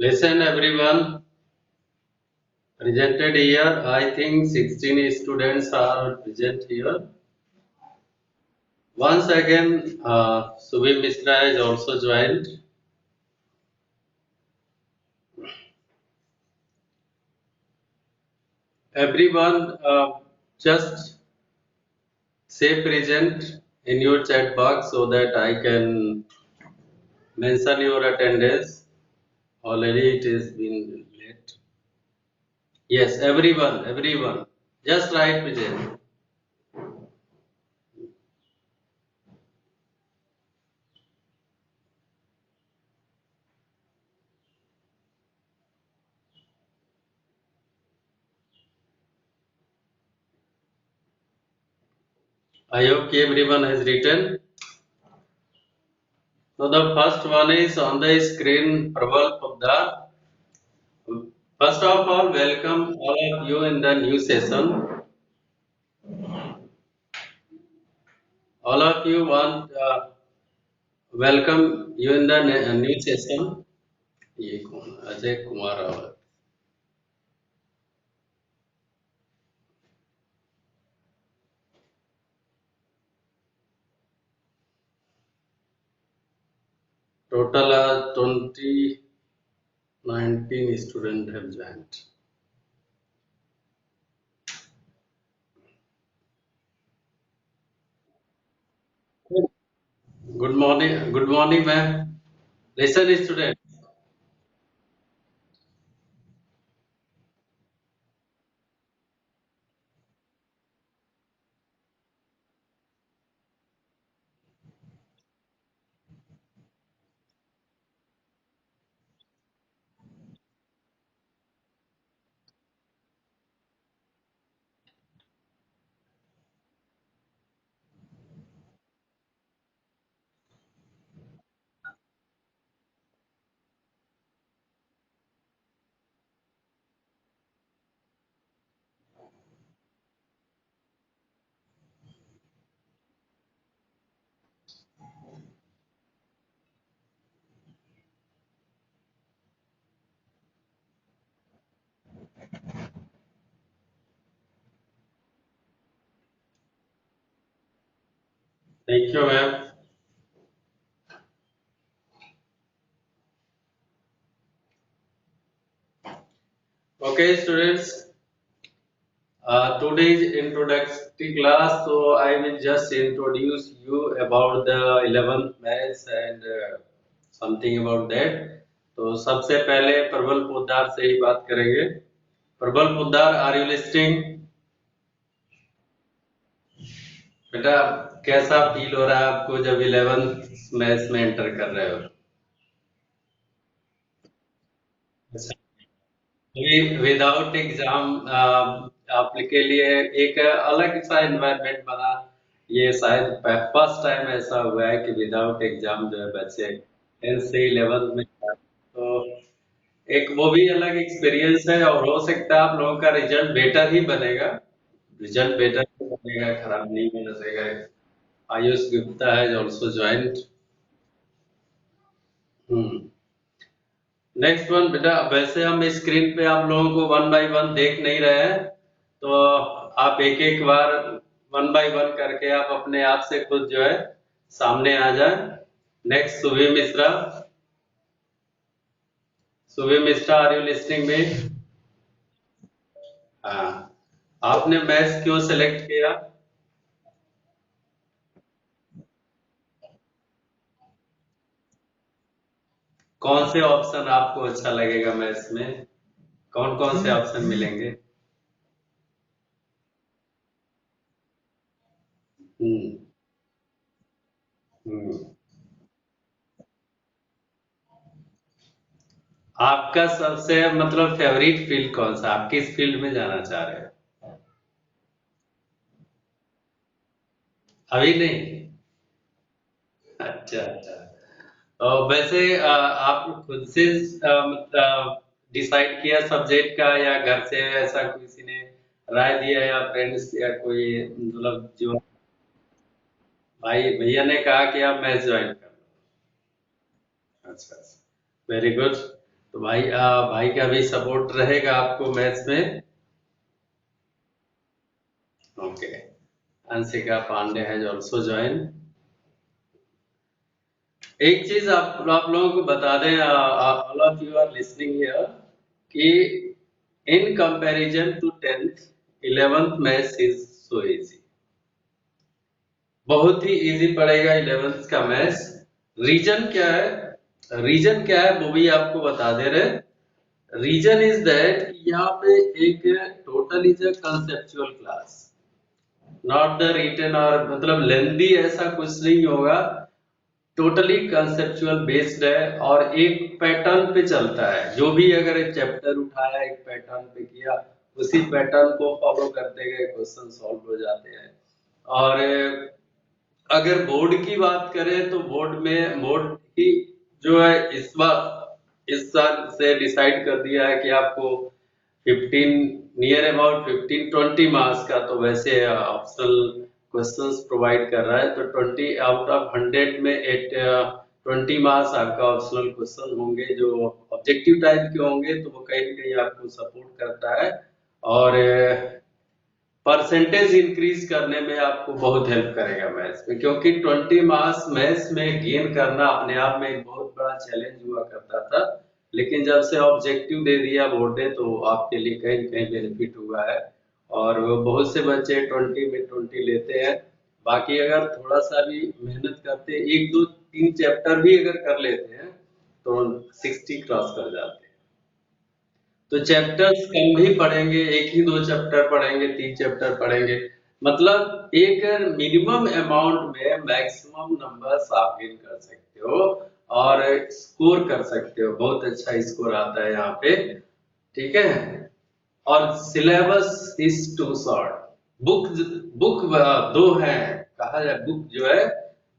Listen everyone, presented here. I think 16 students are present here. Once again, Subhi Mishra is also joined. Everyone, just say present in your chat box so that I can mention your attendance. Already it has been late. Yes, everyone. Just write present. I hope everyone has written. So the first one is on the screen, Prabal Poddar. First of all, welcome all of you in the new session. All of you want welcome you in the new session. ये कौन? Ajay Kumar Rawat. Total 19 students have joined. Good morning, ma'am. Listen, student. Thank you, ma'am. Okay, students. Today's introductory class, so I will just introduce you about the 11th maths and something about that. तो सबसे पहले प्रबल पोद्दार से ही बात करेंगे. प्रबल Poddar, are you listing? बेटा, कैसा फील हो रहा है आपको जब 11th मैथ्स में एंटर कर रहे हो? विदाउट एग्जाम आपके लिए एक अलग सा एनवायरनमेंट बना. ये शायद फर्स्ट टाइम ऐसा हुआ है कि विदाउट एग्जाम जो है बच्चे 10th से 11th में तो एक वो भी अलग एक्सपीरियंस है और हो सकता है आप लोगों का रिजल्ट बेटर ही बनेगा. रिजल्ट बेटर ही बनेगा, खराब नहीं बनेगा. आयुष गुप्ता है ऑल्सो ज्वाइंट. नेक्स्ट वन बेटा, वैसे हम स्क्रीन पे आप लोगों को वन बाय वन देख नहीं रहे हैं, तो आप एक एक बार वन बाय वन करके आप अपने आप से खुद जो है सामने आ जाए. Next, Subhi Mishra. Subhi Mishra, are you listening में? हाँ. आपने मैथ्स क्यों सेलेक्ट किया? कौन से ऑप्शन आपको अच्छा लगेगा मैथ्स में? कौन कौन से ऑप्शन मिलेंगे? हम्म. हम्म. आपका सबसे मतलब फेवरेट फील्ड कौन सा? आप किस फील्ड में जाना चाह रहे हैं? अभी नहीं. अच्छा अच्छा. वैसे आप खुद से डिसाइड किया सब्जेक्ट का या घर से ऐसा किसी ने राय दिया या फ्रेंड्स या कोई मतलब जो भाई भैया ने कहा कि आप मैथ ज्वाइन कर लो? अच्छा अच्छा, वेरी गुड. तो भाई भाई का भी सपोर्ट रहेगा आपको मैथ्स में। Okay. Anshika Pandey has also join. एक चीज आप लोगों को बता दें, all of you are listening here, कि in comparison to tenth, 11th maths is so easy. बहुत ही इजी पड़ेगा 11th का मैथ्स। रीजन क्या है, रीजन क्या है वो भी आपको बता दे रहे। रीजन इज दैट यहाँ पे एक total is a conceptual class, not the written, और मतलब लेंदी ऐसा कुछ नहीं होगा। टोटली कंसेप्चुअल बेस्ड है और एक पैटर्न पे चलता है। जो भी अगर एक चैप्टर उठाया एक पैटर्न पे किया, उसी पैटर्न को फॉलो करते गए क्वेश्चन सॉल्व हो जाते हैं। और अगर बोर्ड की बात करें तो बोर्ड की जो है इस साल से डिसाइड कर दिया है कि आपको 15 नियर अबाउट 15-20 मार्क्स का तो वैसे ऑप्शनल क्वेश्चंस प्रोवाइड कर रहा है। तो 20 आउट ऑफ 100 में 20 मार्क्स आपका ऑप्शनल क्वेश्चन होंगे जो ऑब्जेक्टिव टाइप के होंगे, तो वो कहीं ना कहीं आपको सपोर्ट करता है और परसेंटेज इंक्रीज करने में आपको बहुत हेल्प करेगा मैथ्स में। क्योंकि 20 मार्क्स मैथ्स में गेन करना अपने आप में एक बहुत बड़ा चैलेंज हुआ करता था, लेकिन जब से ऑब्जेक्टिव दे दिया बोर्ड ने तो आपके लिए कहीं कहीं बेनिफिट हुआ है। और वो बहुत से बच्चे 20 में 20 लेते हैं। बाकी अगर थोड़ा सा भी मेहनत करते, एक दो तीन चैप्टर भी अगर कर लेते हैं तो 60 क्रॉस कर जाते हैं। तो चैप्टर्स कम ही पढ़ेंगे, एक ही दो चैप्टर पढ़ेंगे, तीन चैप्टर पढ़ेंगे, मतलब एक मिनिमम अमाउंट में मैक्सिमम नंबर्स आप गेन कर सकते हो और स्कोर कर सकते हो। बहुत अच्छा स्कोर आता है यहाँ पे, ठीक है। और syllabus is too short. Book book दो है, कहा जाए बुक जो है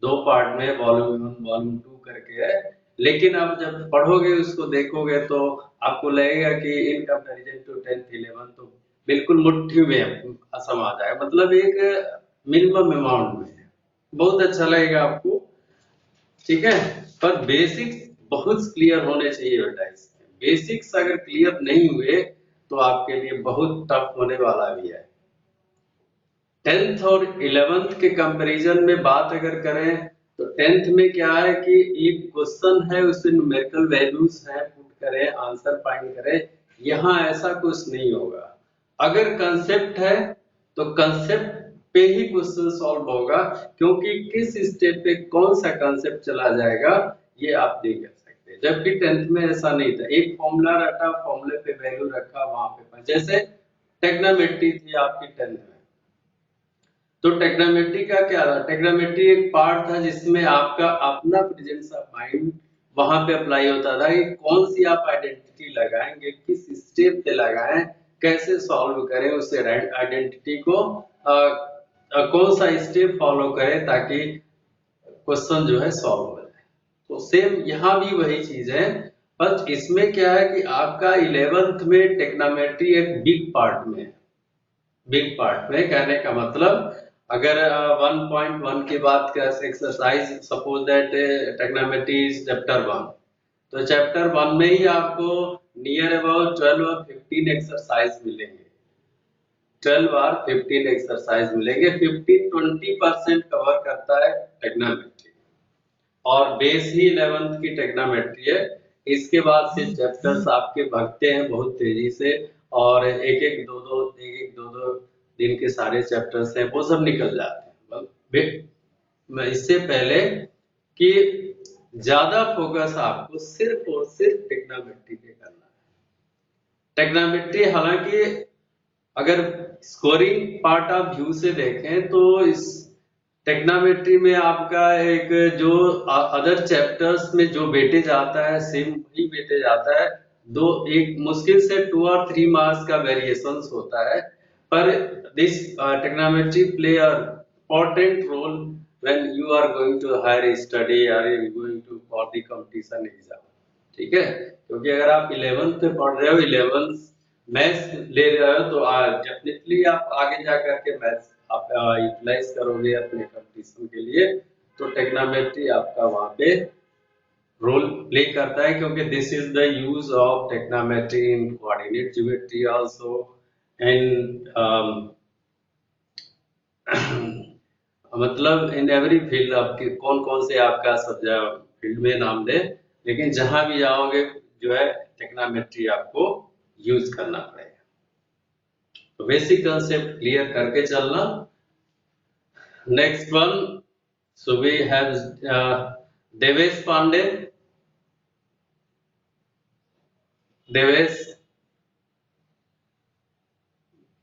दो पार्ट में, वॉल्यूम 1 वॉल्यूम 2 करके है। लेकिन आप जब पढ़ोगे उसको देखोगे तो आपको लगेगा कि in comparison to 10th 11th तो बिल्कुल मुट्ठी में समा जाए, मतलब एक मिनिमम अमाउंट में है। बहुत अच्छा लगेगा आपको, ठीक है। पर बेसिक्स बहुत क्लियर होने चाहिए बेटा। इसमें बेसिक्स अगर क्लियर नहीं हुए तो आपके लिए बहुत टफ होने वाला भी है। 10th और 11th के कंपैरिजन में बात अगर करें तो 10th में क्या है कि एक क्वेश्चन है, उससे न्यूमेरिकल वैल्यूज है, पुट करें आंसर फाइंड करें। यहाँ ऐसा कुछ नहीं होगा। अगर कंसेप्ट है तो कंसेप्ट पे ही क्वेश्चन सॉल्व होगा, क्योंकि किस स्टेप पे कौन सा कंसेप्ट चला जाएगा ये आप नहीं कर सकते। जबकि 10th में ऐसा नहीं था, एक फॉर्मूला रटा, फॉर्मूले पे वैल्यू रखा, वहां पे जैसे टेक्नोमेट्री थी आपकी 10th में। तो टेक्नोमेट्री का क्या था, टेक्नोमेट्री एक पार्ट था जिसमें आपका अपना प्रेजेंस ऑफ माइंड वहां पे अप्लाई होता था कि कौन सी आप आइडेंटिटी लगाएंगे, किस स्टेप पे लगाएं, कैसे सॉल्व करें उस आइडेंटिटी को, कौन सा स्टेप फॉलो करें ताकि क्वेश्चन जो है सॉल्व हो जाए। तो सेम यहाँ भी वही चीज है, बस इसमें क्या है कि आपका 11th में टेक्नोमेट्री एक बिग पार्ट में है। बिग पार्ट में कहने का मतलब, अगर 1.1 की बात कर exercise, suppose that टेक्नोमेट्री is chapter 1, तो चैप्टर 1 में ही आपको नियर अबाउट 12 और 15 एक्सरसाइज मिलेंगे। 12 और 15 एक्सरसाइज मिलेंगे। 15-20% कवर करता है टेक्नोमेट्री, और बेस ही 11th की टेक्नोमेट्री है। इसके बाद से चैप्टर्स आपके भगते हैं बहुत तेजी से, और एक एक दो दिन के सारे चैप्टर्स हैं वो सब निकल जाते हैं। मैं इससे पहले कि ज्यादा फोकस आपको सिर्फ और सिर्फ टेक्नोमेट्री पे करना है। टेक्नोमेट्री हालांकि अगर स्कोरिंग पार्ट ऑफ व्यू से देखें तो इस टेक्नोमेट्री में आपका एक जो अदर चैप्टर्स में जो वेटेज आता है सेम वही वेटेज आता है। दो एक मुश्किल से 2 और 3 मार्क्स का वेरिएशंस होता है, पर this trigonometry play a important role when you are going to higher study और you going to for the competition exam, ठीक है। क्योंकि अगर आप 11th में पढ़ रहे हो, 11th मैथ्स ले रहे हो, तो डेफिनेटली आप आगे जा करके मैथ्स आप यूटिलाइज करोगे अपने कंपटीशन के लिए। तो टेक्नोमेट्री आपका वहां पे रोल प्ले करता है, क्योंकि this is the use of टेक्नोमेट्री in coordinate geometry also and मतलब इन एवरी फील्ड। आपके कौन कौन से आपका सब्जेक्ट फील्ड में नाम दे, लेकिन जहां भी जाओगे जो है टेक्नोमेट्री आपको यूज करना पड़ेगा। तो बेसिक कंसेप्ट क्लियर करके चलना। Next one, so we have Devesh Pandey. Devesh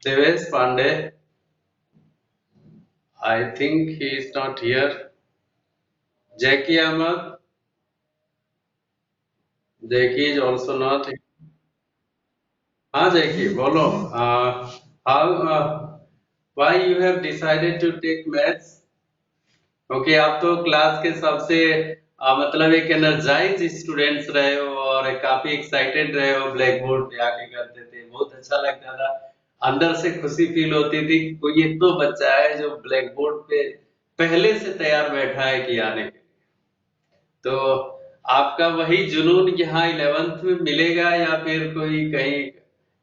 Devesh Pandey, I think he is not here. Jackie Ahmed, Jackie is also not. हाँ जैकी बोलो। How why you have decided to take maths? क्योंकि आप तो क्लास के सबसे मतलब एक एनर्जाइज स्टूडेंट्स रहे हो और काफी एक्साइटेड रहे हो, ब्लैक बोर्ड पे आके करते थे, बहुत अच्छा लगता था। अंदर से खुशी फील होती थी कि कोई एक तो बच्चा है जो ब्लैक बोर्ड पे पहले से तैयार बैठा है कि आने के लिए। तो आपका वही जुनून यहाँ 11th में मिलेगा, या फिर कोई कहीं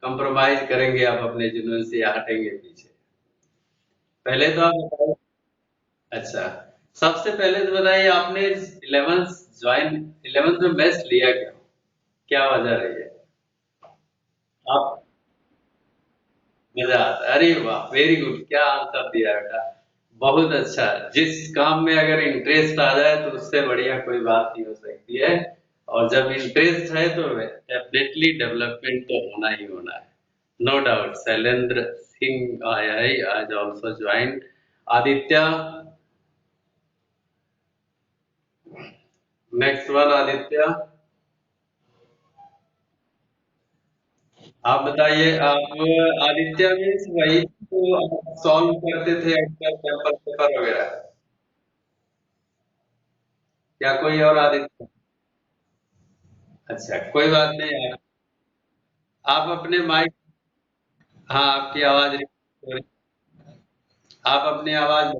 कंप्रोमाइज करेंगे आप अपने जुनून से, या हटेंगे पीछे? पहले तो आप बताओ। अच्छा, सबसे पहले तो बताइए, आपने 11th ज्वाइन 11th में मैथ्स लिया क्यों? क्या वजह रही है? आप मजा आता है? अरे वाह, वेरी गुड, क्या आंसर दिया बेटा, बहुत अच्छा। जिस काम में अगर इंटरेस्ट आ जाए तो उससे बढ़िया कोई बात नहीं हो सकती है। और जब इंटरेस्ट है तो डेफिनेटली डेवलपमेंट तो होना ही होना है। No doubt. शैलेंद्र सिंह आया है, आज also join. Aditya, next one Aditya. आप बताइए, आप आदित्य मीन्स वही तो आप सॉल्व करते थे अक्सर पेपर पेपर वगैरह, या कोई और आदित्य? अच्छा, कोई बात नहीं। आप अपने माइक, हाँ आपकी आवाज आप अपनी आवाज,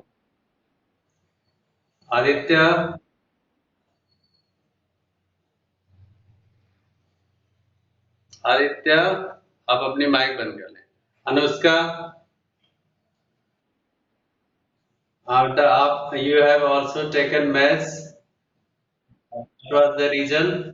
आदित्य, आदित्य आप अपनी माइक बंद कर लें। अनुष्का, आप you have also taken maths, what was the reason?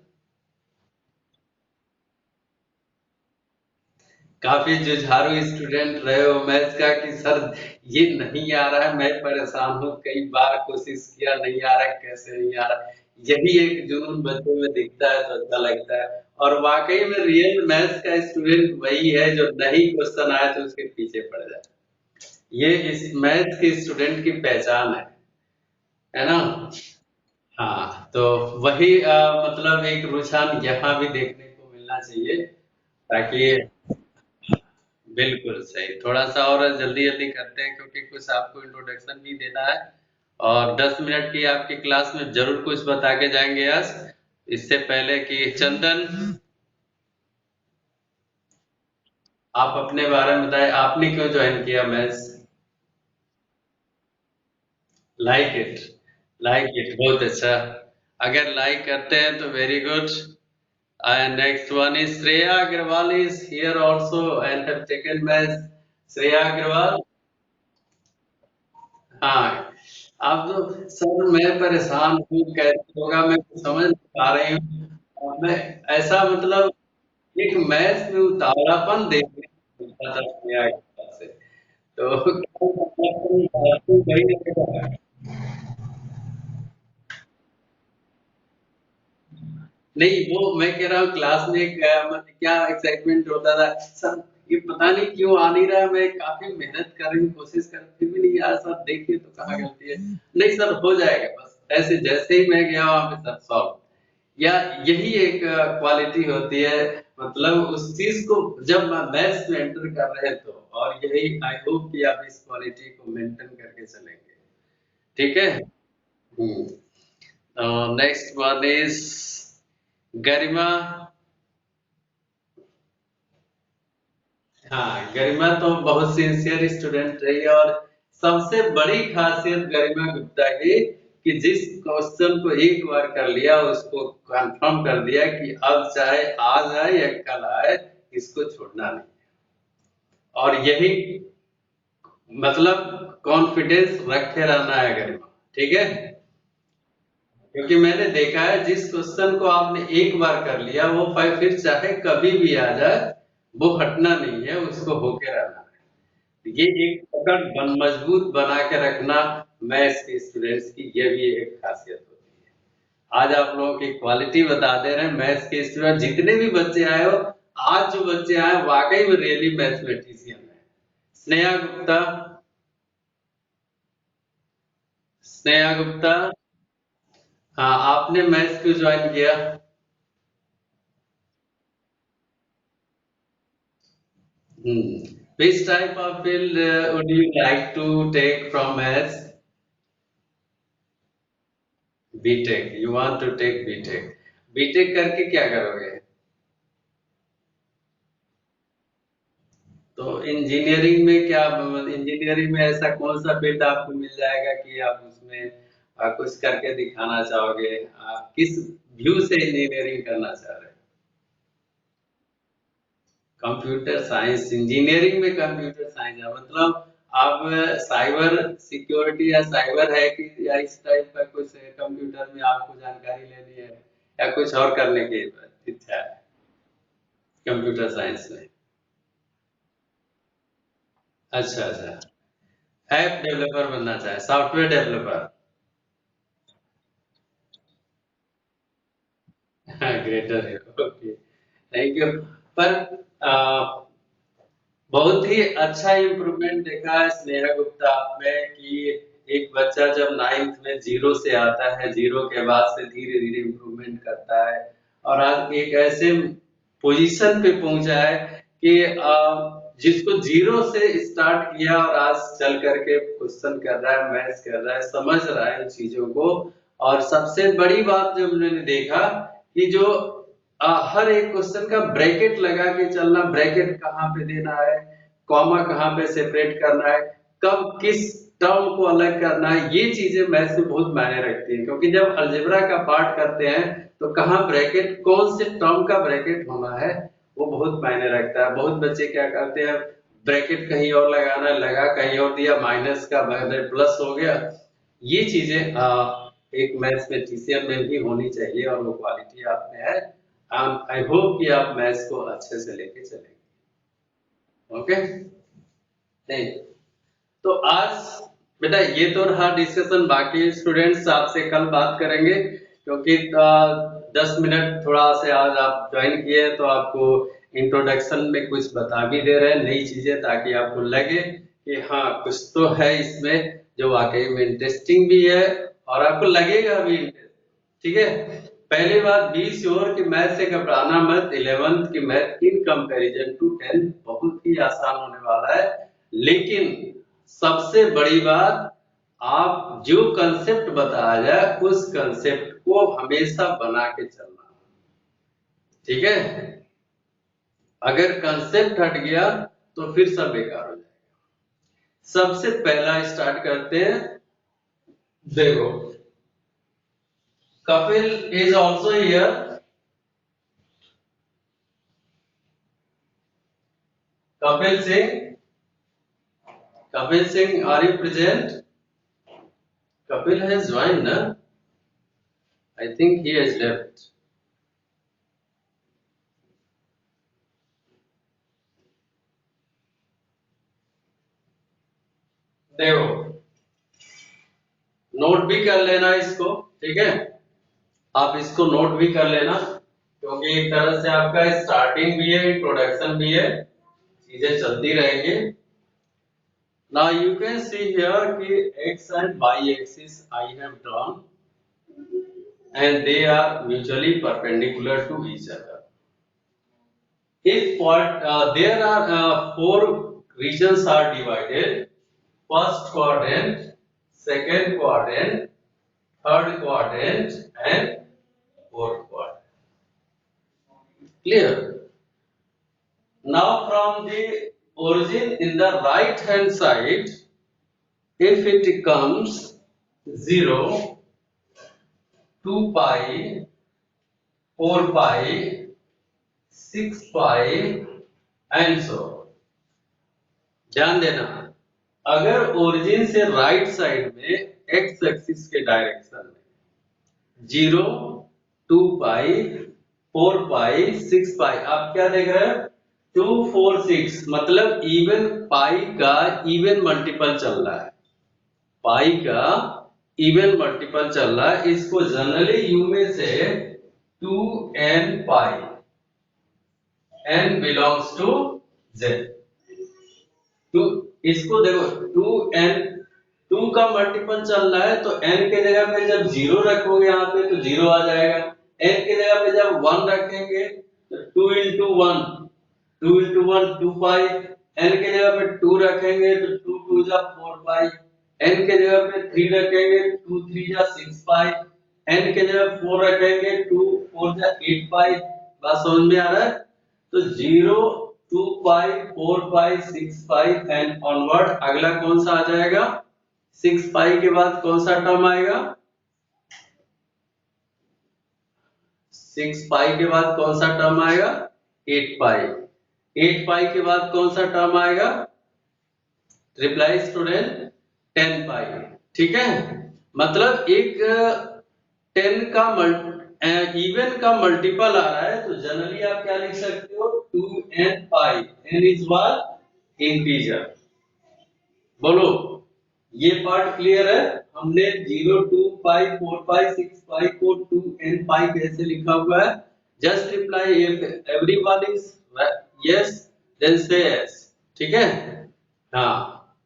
काफी जुझारू स्टूडेंट रहे हो मैथ्स का, कि सर ये नहीं आ रहा है, मैं परेशान हूँ, कई बार कोशिश किया नहीं आ रहा है, कैसे नहीं आ रहा है। यही एक जुनून बच्चों में दिखता है तो अच्छा लगता है। और वाकई में रियल मैथ्स का स्टूडेंट वही है जो नहीं क्वेश्चन आए तो उसके पीछे पड़ जाए। ये इस मैथ्स के स्टूडेंट की पहचान है ना? हाँ, तो वही मतलब एक रुझान यहाँ भी देखने को मिलना चाहिए, ताकि बिल्कुल सही। थोड़ा सा और जल्दी जल्दी करते हैं, क्योंकि कुछ आपको इंट्रोडक्शन भी देना है, और 10 मिनट की आपकी क्लास में जरूर कुछ बता के जाएंगे आज। इससे पहले कि चंदन, आप अपने बारे में बताएं, आपने क्यों ज्वाइन किया मैथ्स? लाइक इट, बहुत अच्छा। अगर लाइक करते हैं तो very good. And next one is Shreya Agarwal is here also and have taken maths. Shreya Agarwal, हाँ। आप तो सर, मैं परेशान हूँ, कैसे होगा, मैं कुछ समझ नहीं पा रही हूँ। और मैं ऐसा मतलब एक मैथ्स में उतावलापन देखने को मिलता था श्रेया की तरफ से। तो वही लगेगा। नहीं, वो मैं कह रहा हूँ क्लास में एक मतलब क्या एक्साइटमेंट होता था सर, ये पता नहीं क्यों आ नहीं रहा, मैं काफी मेहनत कर रही हूँ, कोशिश कर रही हूँ, फिर भी नहीं आ रहा सर, देखिए तो कहाँ गलती है। नहीं सर, हो जाएगा, बस ऐसे जैसे ही मैं गया वहां पे सर सॉल्व। या यही एक क्वालिटी होती है, मतलब उस चीज को जब मैथ्स में एंटर कर रहे हैं तो, और यही आई होप कि आप इस क्वालिटी को मेंटेन करके चलेंगे। ठीक है। नेक्स्ट वन इज गरिमा। हाँ, गरिमा तो बहुत सिंसियर स्टूडेंट रही है, और सबसे बड़ी खासियत गरिमा गुप्ता की, कि जिस क्वेश्चन को एक बार कर लिया उसको कंफर्म कर दिया कि अब चाहे आज आए या कल आए इसको छोड़ना नहीं। और यही मतलब कॉन्फिडेंस रखे रहना है गरिमा, ठीक है। क्योंकि मैंने देखा है जिस क्वेश्चन को आपने एक बार कर लिया वो फिर चाहे कभी भी आ जाए वो हटना नहीं है, उसको होके रहना है। ये एक पकड़ मजबूत बना के रखना मैथ्स के स्टूडेंट्स की ये भी एक खासियत होती है। आज आप लोगों की क्वालिटी बता दे रहे हैं मैथ्स के स्टूडेंट जितने भी बच्चे आए हो, आज जो बच्चे आए वाकई में रियली मैथमेटिशियन है। स्नेहा गुप्ता, स्नेहा गुप्ता, हाँ आपने मैथ्स क्यों ज्वाइन किया? Which type of field would you like to take from as BTech? You want to take BTech? BTech करके क्या करोगे? तो इंजीनियरिंग में क्या, इंजीनियरिंग में ऐसा कौन सा फील्ड आपको मिल जाएगा कि आप उसमें कुछ करके दिखाना चाहोगे? आप किस व्यू से इंजीनियरिंग करना चाह रहे हैं? कंप्यूटर साइंस, इंजीनियरिंग में कंप्यूटर साइंस है मतलब आप साइबर सिक्योरिटी या साइबर हैकिंग या इस टाइप का कुछ कंप्यूटर में आपको जानकारी लेनी है या कुछ और करने की इच्छा है कंप्यूटर साइंस में? अच्छा अच्छा, ऐप डेवलपर बनना चाहे, सॉफ्टवेयर डेवलपर। ग्रेटर है, ओके, थैंक यू। पर आ, बहुत ही अच्छा इम्प्रूवमेंट देखा है स्नेहा गुप्ता आप में कि एक बच्चा जब नाइन्थ में जीरो से आता है, जीरो के बाद से धीरे धीरे इम्प्रूवमेंट करता है और आज एक ऐसे पोजीशन पे पहुंचा है कि जिसको जीरो से स्टार्ट किया और आज चल करके क्वेश्चन कर रहा है, मैथ्स कर रहा है, समझ रहा है इन चीजों को। और सबसे बड़ी बात जो मैंने देखा कि जो हर एक क्वेश्चन का ब्रैकेट लगा के चलना, ब्रैकेट कहाँ पे देना है, कॉमा कहाँ पे सेपरेट करना है, कब किस टर्म को अलग करना है, ये चीजें मैथ्स में बहुत मायने रखती हैं। क्योंकि जब अलजेब्रा का पार्ट करते हैं तो कहाँ ब्रैकेट, कौन से टर्म का ब्रैकेट होना है वो बहुत मायने रखता है। बहुत बच्चे क्या करते हैं, ब्रैकेट कहीं और लगाना है, लगा कहीं और दिया, माइनस का बदले प्लस हो गया। ये चीजें एक मैथमेटिशियन में भी होनी चाहिए और वो क्वालिटी आप में है। आई होप कि आप मैथ्स को अच्छे से लेके चलेंगे। ओके, नहीं तो आज बेटा ये तो रहा डिस्कशन, बाकी स्टूडेंट्स आपसे कल बात करेंगे क्योंकि 10 मिनट थोड़ा से आज आप ज्वाइन किए हैं तो आपको इंट्रोडक्शन में कुछ बता भी दे रहे हैं नई चीजें, ताकि आपको लगे कि हाँ कुछ तो है इसमें जो वाकई में इंटरेस्टिंग भी है और आपको लगेगा भी इंटरेस्टिंग। ठीक है, पहली बात बी श्योर कि मैथ से घबराना मत। 11th की मैथ इन कंपैरिजन टू 10 बहुत ही आसान होने वाला है। लेकिन सबसे बड़ी बात, आप जो कंसेप्ट बताया जाए उस कंसेप्ट को हमेशा बना के चलना, ठीक है। अगर कंसेप्ट हट गया तो फिर सब बेकार हो जाएगा। सबसे पहला स्टार्ट करते हैं, देखो Kapil is also here. Kapil Singh, Kapil Singh, are you present? Kapil has joined, na? I think he has left. देखो नोट भी कर लेना इसको, ठीक है। आप इसको नोट भी कर लेना क्योंकि एक तरह से आपका स्टार्टिंग भी है, इंट्रोडक्शन भी है, चीजें चलती रहेंगी। Now you can see here कि x and y axis I have drawn and they are mutually perpendicular to each other. If what there are four regions are divided, first quadrant, second quadrant, third quadrant, and fourth quadrant. Clear? Now from the origin in the right hand side, if it comes 0, 2 pi 4 pi 6 pi and so. ध्यान देना, अगर origin से right side में x axis के direction में 0, 2 पाई 4 पाई 6 पाई, आप क्या देख रहे हैं 2 4 6, मतलब इवन पाई का इवन मल्टीपल चल रहा है, पाई का इवन मल्टीपल चल रहा है। इसको जनरली यू में से 2n pi, n belongs to z। Two, इसको देखो 2n, 2 का मल्टीपल चल रहा है तो n के जगह पे जब 0 रखोगे यहाँ पे तो 0 आ जाएगा, n के जगह पे जब 1 रखेंगे तो 2 into 1, 2 into 1 2 पाई, n के जगह पे 2 रखेंगे तो 2 2 जा 4 पाई, n के जगह पे 3 रखेंगे 2 3 जा 6 पाई, n के जगह 4 रखेंगे 2 4 जा 8 पाई। बात समझ में आ रहा है? तो 0, 2 पाई 4 पाई 6 पाई एंड ऑनवर्ड। अगला कौन सा आ जाएगा? 6 पाई के बाद कौन सा टर्म आएगा? 6 पाई के बाद कौन सा टर्म आएगा? 8 पाई। 8 पाई के बाद कौन सा टर्म आएगा? रिप्लाई स्टूडेंट 10 पाई। ठीक है, मतलब एक 10 का इवन का मल्टीपल आ रहा है तो जनरली आप क्या लिख सकते हो 2n pi, n is what? Integer. बोलो, ये पार्ट क्लियर है? हमने 0 2 पाई 4 पाई 6 पाई को 2n पाई कैसे लिखा हुआ है? Just reply if everyone is yes then say yes. ठीक है, हाँ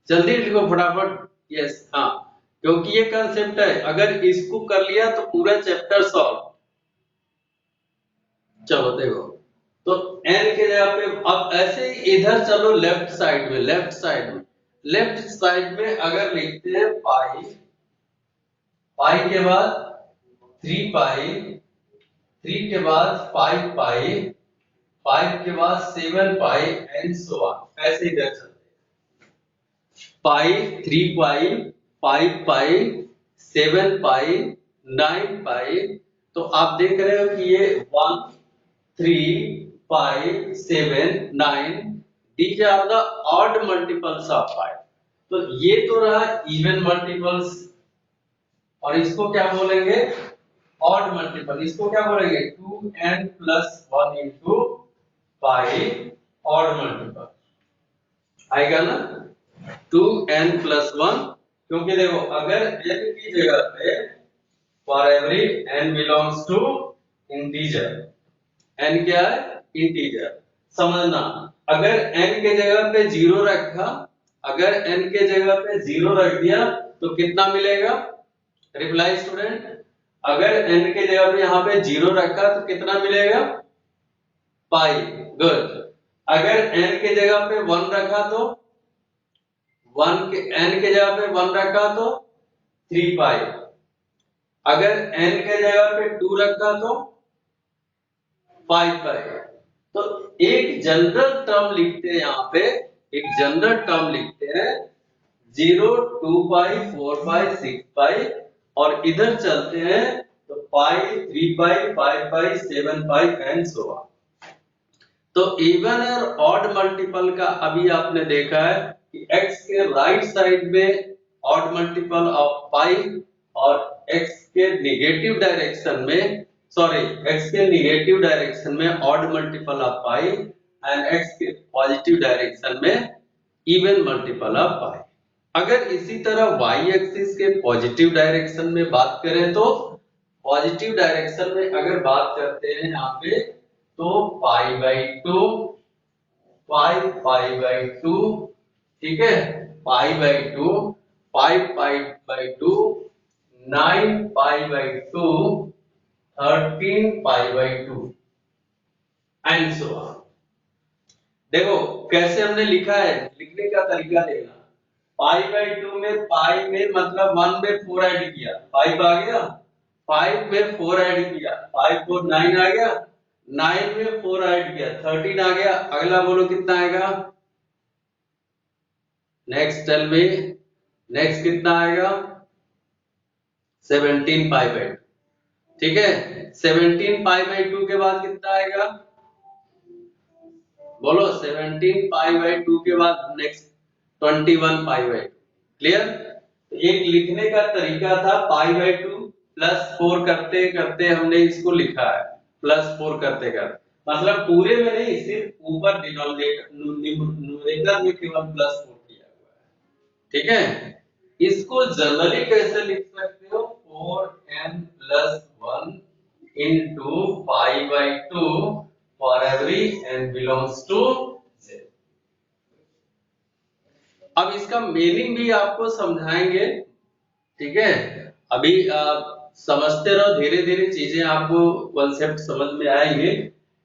जल्दी लिखो फटाफट यस। हाँ, क्योंकि ये कंसेप्ट है, अगर इसको कर लिया तो पूरा चैप्टर सॉल्व। चलो देखो, तो n के जगह पे अब ऐसे ही इधर चलो लेफ्ट साइड में, लेफ्ट साइड में अगर लिखते हैं पाई, पाई के बाद 3 पाई, 3 के बाद 5 पाई, 5 के बाद 7 पाई एंड सो ऑन। ऐसे इधर चलते पाई 3 पाई 5 पाई 7 पाई 9 पाई। तो आप देख रहे हो कि ये 1 3 5 7 9 these are the odd multiples of 5। तो ये तो रहा इवन मल्टीपल्स, और इसको क्या बोलेंगे? Odd multiple. इसको क्या बोलेंगे? 2n plus 1 into पाई ऑड मल्टीपल आएगा ना, 2n plus 1। क्योंकि देखो अगर n की जगह पे for every n belongs to integer, n क्या है? इंटीजर। समझना, अगर n के जगह पे 0 रखा, अगर n के जगह पे 0 रख दिया तो कितना मिलेगा? रिप्लाई स्टूडेंट, अगर n के जगह पे यहाँ पे 0 रखा तो कितना मिलेगा? पाई। गुड। अगर n के जगह पे 1 रखा तो 1 के n के जगह पे 1 रखा तो 3 पाई। अगर n के जगह पे 2 रखा तो 5 पाई। तो एक जनरल टर्म लिखते हैं यहाँ पे, एक जनरल टर्म लिखते हैं 0 2 पाई 4 पाई 6 पाई, और इधर चलते हैं तो पाई 3 पाई 5 पाई 7 पाई एंड सो ऑन। तो इवन और ऑड मल्टीपल का अभी आपने देखा है कि x के राइट साइड में ऑड मल्टीपल ऑफ पाई, और x के नेगेटिव डायरेक्शन में, सॉरी x के नेगेटिव डायरेक्शन में odd multiple of pi and x के पॉजिटिव डायरेक्शन में इवन मल्टीपल ऑफ पाई। अगर इसी तरह y एक्सिस के पॉजिटिव डायरेक्शन में बात करें तो पॉजिटिव डायरेक्शन में अगर बात करते हैं यहाँ पे तो पाई बाई 2, पाई बाई 2, ठीक है, पाई by 2, 5 pi by 2, 9 pi by 2, 13 pi by 2 and so on. देखो कैसे हमने लिखा है, लिखने का तरीका देखना। पाई बाई 2 में पाई में मतलब 1 में 4 ऐड किया, 5 आ गया, 5 में 4 ऐड किया, 5 4 9 आ गया, 9 में 4 ऐड किया 13 आ गया। अगला बोलो कितना आएगा? नेक्स्ट टेल मी, नेक्स्ट कितना आएगा? 17 पाई बाई 2। ठीक है। 17 पाई बाई 2 के बाद कितना आएगा, बोलो। 17 पाई बाई 2 के बाद नेक्स्ट 21 पाई बाई 2। क्लियर। एक लिखने का तरीका था पाई बाई 2 प्लस 4 करते करते हमने इसको लिखा है, प्लस 4 करते करते, मतलब पूरे में नहीं, सिर्फ ऊपर डिनोमिनेटर न्यूमरेटर में केवल प्लस 4 किया हुआ है। ठीक है। इसको जनरली कैसे लिख सकते हो, 4n plus 1 into pi by 2 for every n belongs to z। अब इसका मीनिंग भी आपको समझाएंगे। ठीक है। अभी समझते रहो, धीरे धीरे चीजें आपको कॉन्सेप्ट समझ में आएंगे।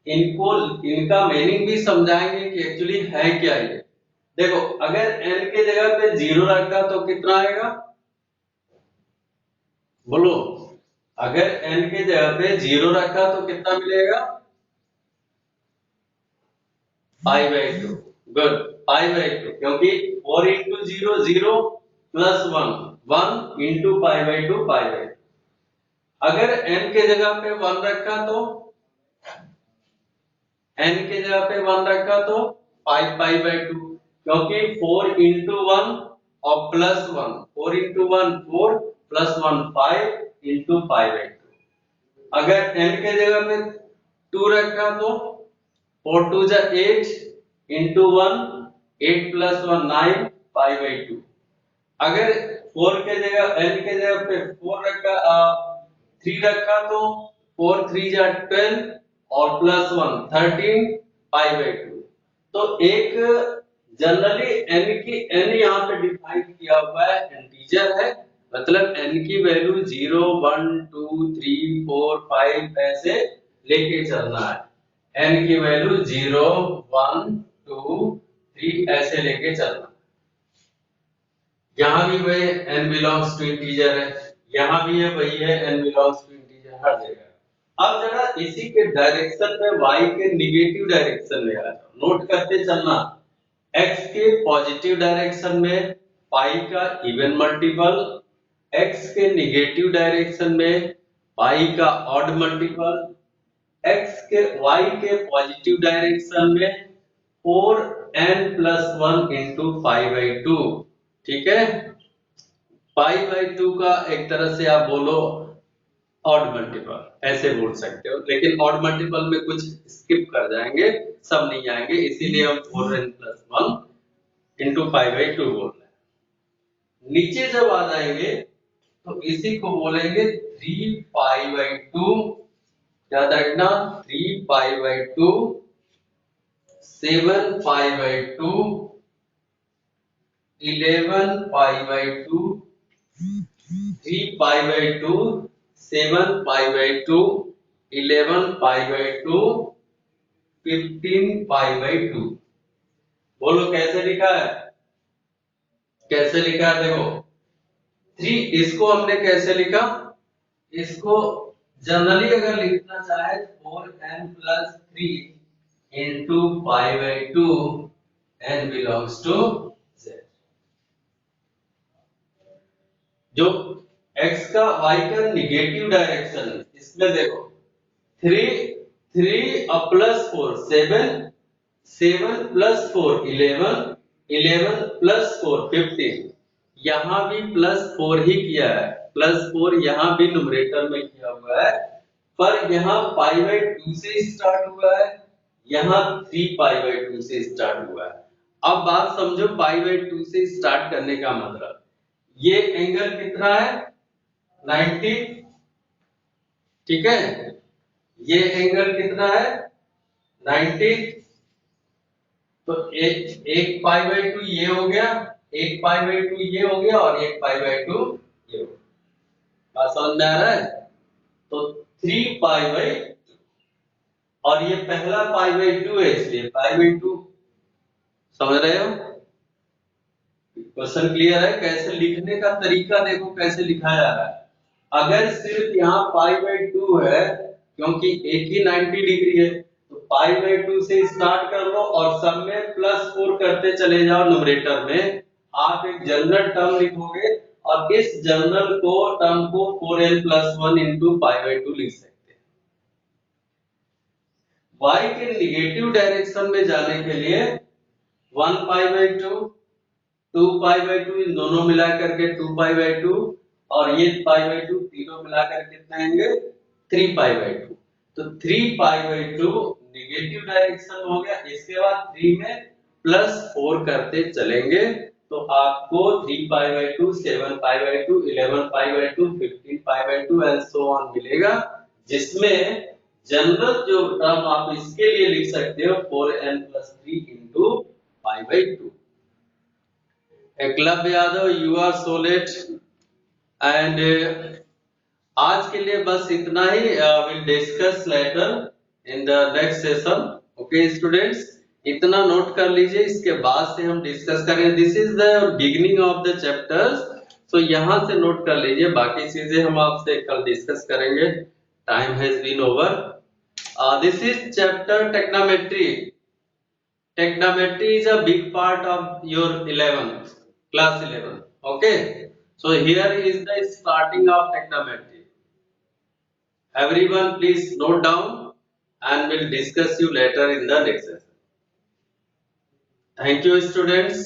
इनको इनका मीनिंग भी समझाएंगे कि एक्चुअली है क्या ये। देखो, अगर n के जगह पे 0 रखा तो कितना आएगा, बोलो। अगर n के जगह पे 0 रखा तो कितना मिलेगा, पाई बाई 2। गुड, पाई बाई 2, क्योंकि 4 into 0 0 plus 1 1 into pi by 2 pi by 2। अगर n के जगह पे 1 रखा तो, n के जगह पे 1 रखा तो 5 पाई बाई 2, क्योंकि 4 इंटू 1 और plus 1, 4 into 1 4 plus 1 5 into pi by 2। अगर n के जगह पे 2 रखा तो 4 2 जा 8 इंटू 1 8 प्लस 1 9 पाई बाई 2। अगर 4 के जगह n के जगह पे 4 रखा 3 रखा तो 4 3 जा 12 और प्लस 1 13 पाई बाई 2। तो एक जनरली n की n यहाँ पे डिफाइन किया हुआ है, इंटीजर है, मतलब n की वैल्यू 0 1 2 3 4 5 ऐसे लेके चलना है। n की वैल्यू 0 1 2 3 ऐसे लेके चलना। यहाँ भी वही n बिलोंग्स टू इंटीजर है, यहाँ भी है वही है n बिलोंग्स टू इंटीजर, हर जगह। अब जरा इसी के डायरेक्शन में y के निगेटिव डायरेक्शन में आ जाओ, नोट करते चलना। x के पॉजिटिव डायरेक्शन में पाई का इवन मल्टीपल, x के निगेटिव डायरेक्शन में पाई का ऑड मल्टीपल, x के y के पॉजिटिव डायरेक्शन में 4n plus 1 into pi by 2। ठीक है। पाई बाई 2 का एक तरह से आप बोलो ऑड मल्टीपल, ऐसे बोल सकते हो, लेकिन ऑड मल्टीपल में कुछ स्किप कर जाएंगे, सब नहीं आएंगे, इसीलिए हम 4n plus 1 into pi by 2 बोल रहे हैं। नीचे जब आ जाएंगे तो इसी को बोलेंगे 3 पाई बाई 2, याद रखना 3 पाई by 2 7 pi by 2 11 pi by 2 3 pi by 2 7 pi by 2 11 pi by 2 15 pi by 2। बोलो कैसे लिखा है, कैसे लिखा है, देखो 3, इसको हमने कैसे लिखा, इसको जनरली अगर लिखना चाहे 4n plus 3 into pi by 2 n belongs to z। जो x का y का निगेटिव डायरेक्शन है, इसमें देखो 3 प्लस 4 7 7 प्लस 4 11 11 प्लस 4 15। यहाँ भी प्लस 4 ही किया है, प्लस 4 यहाँ भी न्यूमरेटर में किया हुआ है, पर यहाँ पाई बाई 2 से स्टार्ट हुआ है, यहाँ 3 पाई बाई 2 से स्टार्ट हुआ है। अब बात समझो, पाई बाई 2 से स्टार्ट करने का मतलब, ये एंगल कितना है 90। ठीक है। ये एंगल कितना है 90। तो एक पाई बाई 2 ये हो गया, एक पाई बाई 2 ये हो गया, और एक पाई बाई 2 ये हो गया। बात समझ में आ रहा है। तो 3 पाई बाई 2, और ये पहला पाई बाई 2 है, इसलिए पाई बाई 2। समझ रहे हो, क्वेश्चन क्लियर है। कैसे लिखने का तरीका देखो कैसे लिखा जा रहा है। अगर सिर्फ यहाँ पाई बाई 2 है, क्योंकि एक ही 90 डिग्री है, तो पाई बाई 2 से स्टार्ट कर लो और सब में प्लस 4 करते चले जाओ न्यूमरेटर में। आप एक जनरल टर्म लिखोगे और इस जनरल को टर्म को 4n+1 इंटू π/2 लिख सकते हैं। y के निगेटिव डायरेक्शन में जाने के लिए 1π/2 2π/2 इन दोनों मिलाकर के 2π/2 और ये π/2 तीनों मिलाकर कितना आएंगे 3π/2। तो 3π/2 निगेटिव डायरेक्शन हो गया। इसके बाद 3 में +4 करते चलेंगे तो आपको 3π/2 7π/2 11π/2 15π/2 एंड सो ऑन मिलेगा, जिसमें जनरल जो टर्म आप इसके लिए लिख सकते हो 4n+3 into π/2। Eklavya Yadav, you are so late and आज के लिए बस इतना ही। Will discuss later in the next session. Okay students, इतना नोट कर लीजिए, इसके बाद से हम डिस्कस करेंगे। This is the beginning of the chapters, so यहां से नोट कर लीजिए, बाकी चीजें हम आपसे कल डिस्कस करेंगे। Time has been over. This is chapter trigonometry. Trigonometry is a big part of your 11th class 11. Okay, so here is the starting of trigonometry. Everyone please note down and we'll discuss you later in the next session. Thank you students,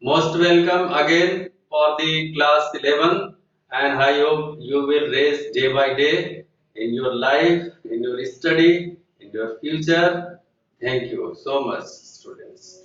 most welcome again for the class 11, and I hope you will raise day by day in your life, in your study, in your future. Thank you so much students.